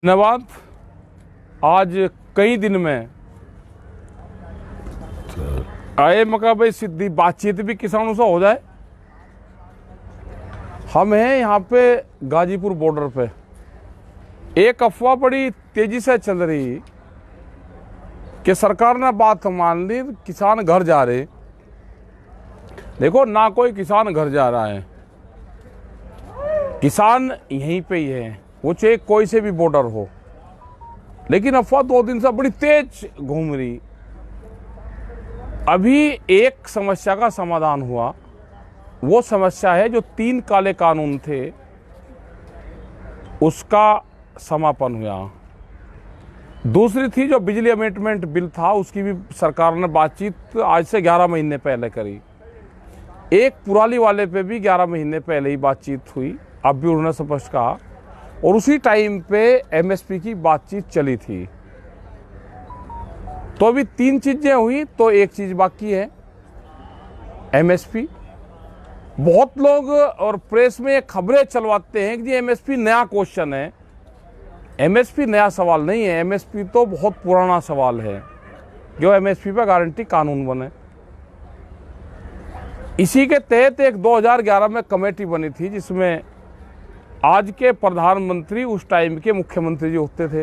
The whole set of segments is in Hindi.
धन्यवाद। आज कई दिन में आए मौका भाई सीधी बातचीत भी किसानों से हो जाए। हम हैं यहाँ पे गाजीपुर बॉर्डर पे। एक अफवाह बड़ी तेजी से चल रही कि सरकार ने बात मान ली, किसान घर जा रहे। देखो, ना कोई किसान घर जा रहा है, किसान यहीं पे ही है, वो चाहे कोई से भी बॉर्डर हो। लेकिन अफवाह 2 दिन से बड़ी तेज घूम रही। अभी एक समस्या का समाधान हुआ। वो समस्या है जो 3 काले कानून थे उसका समापन हुआ। दूसरी थी जो बिजली अमेंडमेंट बिल था, उसकी भी सरकार ने बातचीत आज से 11 महीने पहले करी। एक पुराली वाले पे भी 11 महीने पहले ही बातचीत हुई, अब भी उन्होंने स्पष्ट कहा। और उसी टाइम पे एमएसपी की बातचीत चली थी। तो अभी 3 चीजें हुई, तो एक चीज बाकी है, एमएसपी। बहुत लोग और प्रेस में खबरें चलवाते हैं कि एमएसपी नया क्वेश्चन है। एमएसपी नया सवाल नहीं है, एमएसपी तो बहुत पुराना सवाल है। जो एमएसपी पर गारंटी कानून बने, इसी के तहत एक 2011 में कमेटी बनी थी, जिसमें आज के प्रधानमंत्री उस टाइम के मुख्यमंत्री जो होते थे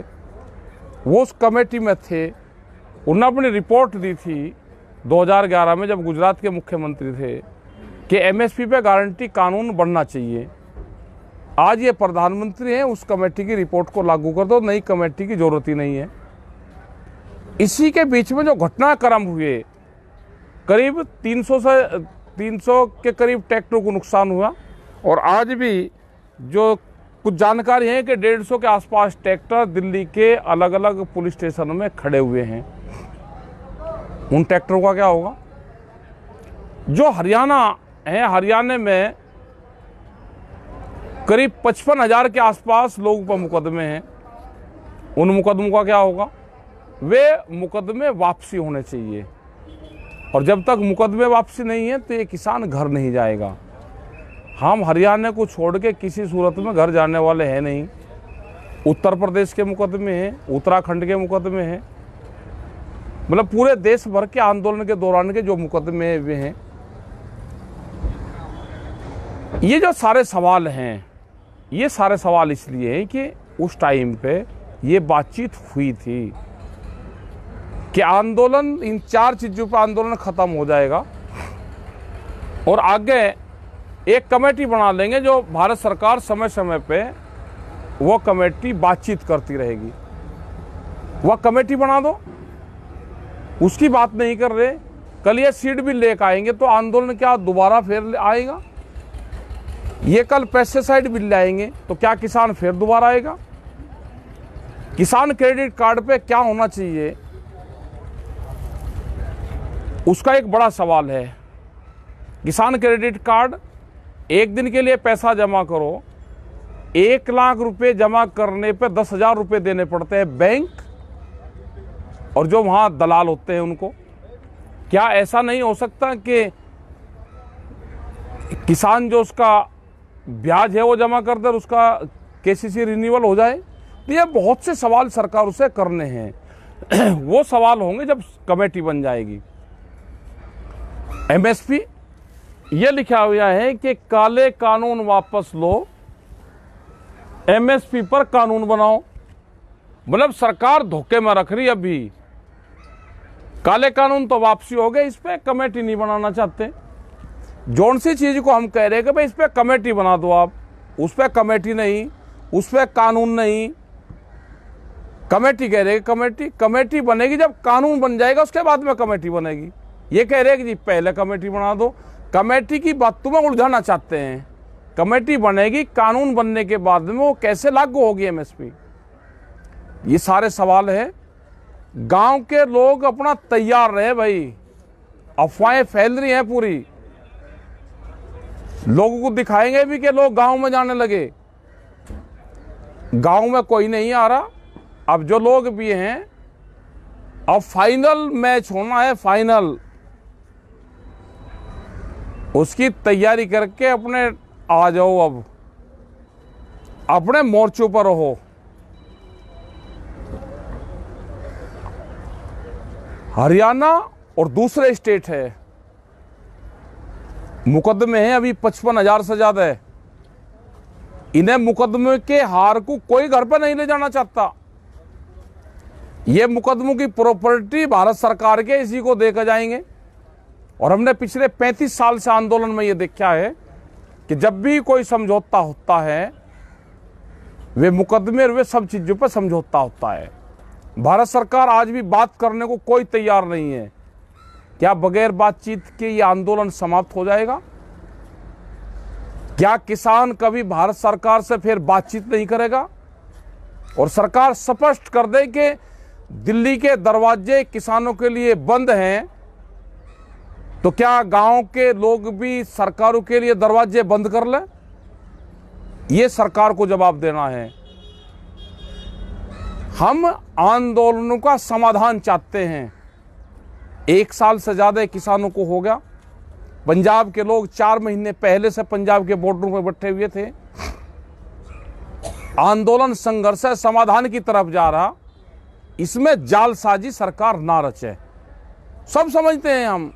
वो उस कमेटी में थे। उन्होंने अपनी रिपोर्ट दी थी 2011 में, जब गुजरात के मुख्यमंत्री थे, कि एमएसपी पे गारंटी कानून बनना चाहिए। आज ये प्रधानमंत्री हैं, उस कमेटी की रिपोर्ट को लागू कर दो, नई कमेटी की जरूरत ही नहीं है। इसी के बीच में जो घटनाक्रम हुए, करीब 300 के करीब ट्रैक्टर को नुकसान हुआ। और आज भी जो कुछ जानकारी है कि 150 के आसपास ट्रैक्टर दिल्ली के अलग अलग पुलिस स्टेशनों में खड़े हुए हैं। उन ट्रैक्टरों का क्या होगा? जो हरियाणा है, हरियाणा में करीब 55,000 के आसपास लोगों पर मुकदमे हैं। उन मुकदमों का क्या होगा? वे मुकदमे वापसी होने चाहिए। और जब तक मुकदमे वापसी नहीं है तो ये किसान घर नहीं जाएगा। हम हरियाणा को छोड़ के किसी सूरत में घर जाने वाले हैं नहीं। उत्तर प्रदेश के मुकदमे हैं, उत्तराखंड के मुकदमे हैं, मतलब पूरे देश भर के आंदोलन के दौरान के जो मुकदमे वे हैं। ये जो सारे सवाल हैं, ये सारे सवाल इसलिए हैं कि उस टाइम पे ये बातचीत हुई थी कि आंदोलन, इन 4 चीजों पर आंदोलन खत्म हो जाएगा और आगे एक कमेटी बना लेंगे। जो भारत सरकार समय समय पे वो कमेटी बातचीत करती रहेगी। वह कमेटी बना दो, उसकी बात नहीं कर रहे। कल ये सीड बिल लेकर आएंगे तो आंदोलन क्या दोबारा फिर आएगा? ये कल पेस्टिसाइड बिल लाएंगे तो क्या किसान फिर दोबारा आएगा? किसान क्रेडिट कार्ड पे क्या होना चाहिए, उसका एक बड़ा सवाल है। किसान क्रेडिट कार्ड, एक दिन के लिए पैसा जमा करो, 1 लाख रुपए जमा करने पे 10,000 रुपये देने पड़ते हैं बैंक और जो वहां दलाल होते हैं उनको। क्या ऐसा नहीं हो सकता कि किसान जो उसका ब्याज है वो जमा कर दे और उसका केसीसी रिन्यूअल हो जाए? ये बहुत से सवाल सरकार उसे करने हैं। वो सवाल होंगे जब कमेटी बन जाएगी। एमएसपी ये लिखा हुआ है कि काले कानून वापस लो, एमएसपी पर कानून बनाओ। मतलब सरकार धोखे में रख रही। अभी काले कानून तो वापसी हो गए, इस पे कमेटी नहीं बनाना चाहते। जौन सी चीज को हम कह रहे हैं कि भाई इस पे कमेटी बना दो आप, उस पे कमेटी नहीं, उस पे कानून नहीं। कमेटी कह रहे हैं, कमेटी बनेगी जब कानून बन जाएगा, उसके बाद में कमेटी बनेगी। ये कह रहे हैं कि जी पहले कमेटी बना दो। कमेटी की बात तुम्हें उलझाना चाहते हैं। कमेटी बनेगी, कानून बनने के बाद में वो कैसे लागू होगी एमएसपी? ये सारे सवाल है। गांव के लोग अपना तैयार रहे भाई, अफवाहें फैल रही हैं पूरी। लोगों को दिखाएंगे भी कि लोग गांव में जाने लगे। गांव में कोई नहीं आ रहा। अब जो लोग भी हैं, अब फाइनल मैच होना है, फाइनल, उसकी तैयारी करके अपने आ जाओ। अब अपने मोर्चों पर रहो। हरियाणा और दूसरे स्टेट है, मुकदमे हैं अभी 55,000 से ज्यादा है। इन्हें मुकदमे के हार को कोई घर पर नहीं ले जाना चाहता। ये मुकदमों की प्रॉपर्टी भारत सरकार के, इसी को देकर जाएंगे। और हमने पिछले 35 साल से आंदोलन में ये देखा है कि जब भी कोई समझौता होता है, वे मुकदमे और वे सब चीजों पर समझौता होता है। भारत सरकार आज भी बात करने को कोई तैयार नहीं है। क्या बगैर बातचीत के ये आंदोलन समाप्त हो जाएगा? क्या किसान कभी भारत सरकार से फिर बातचीत नहीं करेगा? और सरकार स्पष्ट कर दे कि दिल्ली के दरवाजे किसानों के लिए बंद हैं, तो क्या गांव के लोग भी सरकारों के लिए दरवाजे बंद कर लें? ये सरकार को जवाब देना है। हम आंदोलनों का समाधान चाहते हैं। 1 साल से ज्यादा किसानों को हो गया। पंजाब के लोग 4 महीने पहले से पंजाब के बॉर्डरों पर बैठे हुए थे। आंदोलन संघर्ष है, समाधान की तरफ जा रहा। इसमें जालसाजी सरकार ना रचे। सब समझते हैं हम,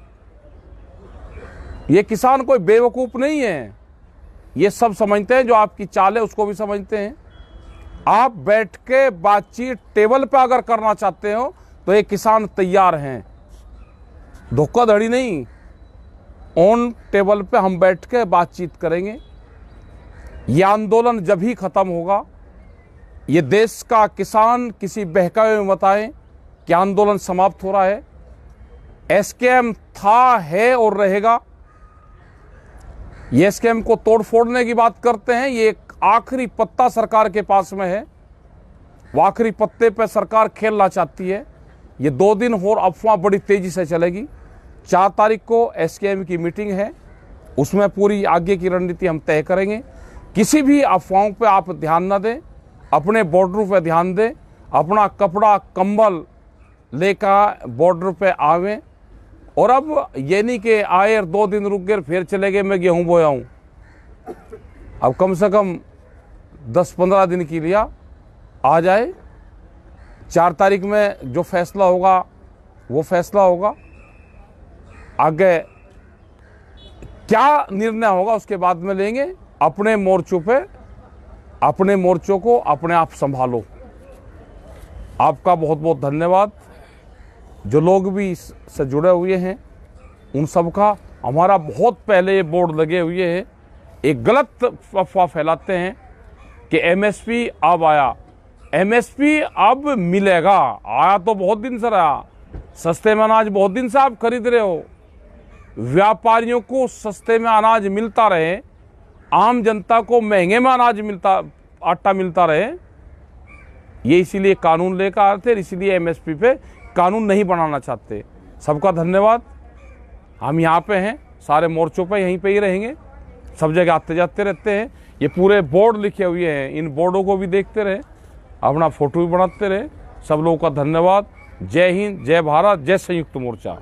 ये किसान कोई बेवकूफ नहीं है। ये सब समझते हैं, जो आपकी चाल है उसको भी समझते हैं। आप बैठ के बातचीत टेबल पे अगर करना चाहते हो तो ये किसान तैयार हैं। धोखाधड़ी नहीं, ऑन टेबल पे हम बैठ के बातचीत करेंगे। ये आंदोलन जब ही खत्म होगा, ये देश का किसान किसी बहकावे में बताए कि आंदोलन समाप्त हो रहा है। एसकेएम था, है और रहेगा। ये एसकेएम को तोड़ फोड़ने की बात करते हैं। ये एक आखिरी पत्ता सरकार के पास में है। वो आखिरी पत्ते पे सरकार खेलना चाहती है। ये 2 दिन और अफवाह बड़ी तेजी से चलेगी। 4 तारीख को एसकेएम की मीटिंग है, उसमें पूरी आगे की रणनीति हम तय करेंगे। किसी भी अफवाहों पे आप ध्यान न दें, अपने बॉर्डर पे ध्यान दें। अपना कपड़ा कंबल लेकर बॉर्डर पे आवें। और अब ये नहीं कि आए और 2 दिन रुक गए फिर चले गए, मैं गेहूं बोया हूं। अब कम से कम 10-15 दिन के लिए आ जाए। 4 तारीख में जो फैसला होगा वो फैसला होगा। आगे क्या निर्णय होगा उसके बाद में लेंगे। अपने मोर्चों पे, अपने मोर्चों को अपने आप संभालो। आपका बहुत बहुत धन्यवाद। जो लोग भी इससे जुड़े हुए हैं उन सब का, हमारा बहुत पहले ये बोर्ड लगे हुए हैं। एक गलत अफवाह फैलाते हैं कि एमएसपी अब आया। एमएसपी अब मिलेगा, आया तो बहुत दिन से रहा। सस्ते में अनाज बहुत दिन से आप खरीद रहे हो। व्यापारियों को सस्ते में अनाज मिलता रहे, आम जनता को महंगे में अनाज मिलता, आटा मिलता रहे, ये इसीलिए कानून लेकर आए थे। इसीलिए एमएसपी पे कानून नहीं बनाना चाहते। सबका धन्यवाद। हम यहाँ पे हैं, सारे मोर्चों पे यहीं पे ही रहेंगे, सब जगह आते जाते रहते हैं। ये पूरे बोर्ड लिखे हुए हैं, इन बोर्डों को भी देखते रहे, अपना फोटो भी बनाते रहे। सब लोगों का धन्यवाद। जय हिंद, जय भारत, जय संयुक्त मोर्चा।